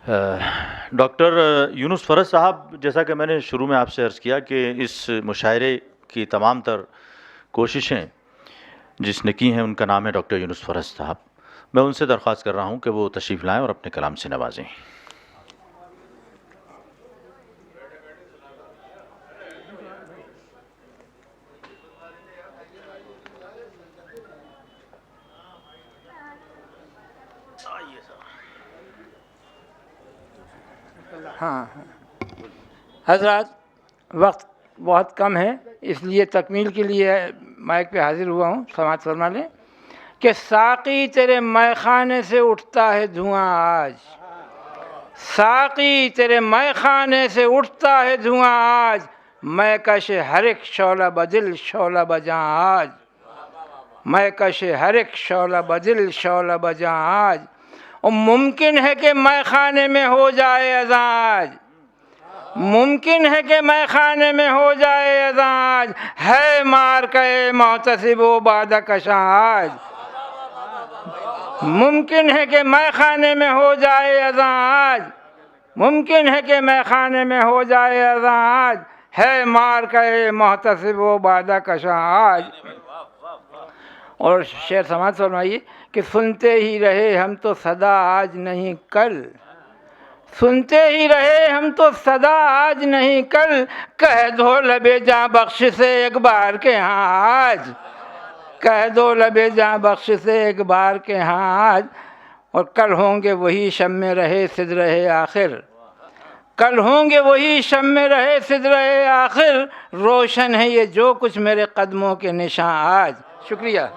Doctor Yunus फ़रज साहब, जैसा कि मैंने शुरू में आपसे अर्ज़ किया कि इस मुशायरे की तमाम तर कोशिशें जिसने की हैं उनका नाम है डॉक्टर यूनुस फ़रज साहब। मैं उनसे दरख्वास्त कर रहा हूं कि वो तशरीफ़ लाएं और अपने कलाम से नवाजें। हाँ हज़रात, वक्त बहुत कम है, इसलिए तकमील के लिए माइक पे हाजिर हुआ हूँ। समाअत फरमा लें कि साक़ी तेरे मैखाने से उठता है धुआं आज, साक़ी तेरे मैखाने से उठता है धुआं आज, मैं कश हर एक शौला बदिल शौला बजा आज, मैं कश हर एक शौला बदिल शौला बजा आज। और मुमकिन है कि मैखाने में हो जाए अज़ान, मुमकिन है कि मैखाने में हो जाए अज़ान, है मार के मोहतसिबो बादा कशा आज। मुमकिन है कि मैखाने में हो जाए अज़ान, मुमकिन है कि मैखाने में हो जाए अज़ान, है मार के मोहतसिबो बादा कशा आज। और शेर समाज फरमाइए कि सुनते ही रहे हम तो सदा आज नहीं कल, सुनते ही रहे हम तो सदा आज नहीं कल, कह दो लबे जा बख्श से एक बार के हाँ आज, कह दो लबे जा बख्श से एक बार के हाँ आज। और कल होंगे वही शम में रहे सिद रहे आखिर, कल होंगे वही शम में रहे सिद रहे आखिर, रोशन है ये जो कुछ मेरे कदमों के निशान आज। शुक्रिया।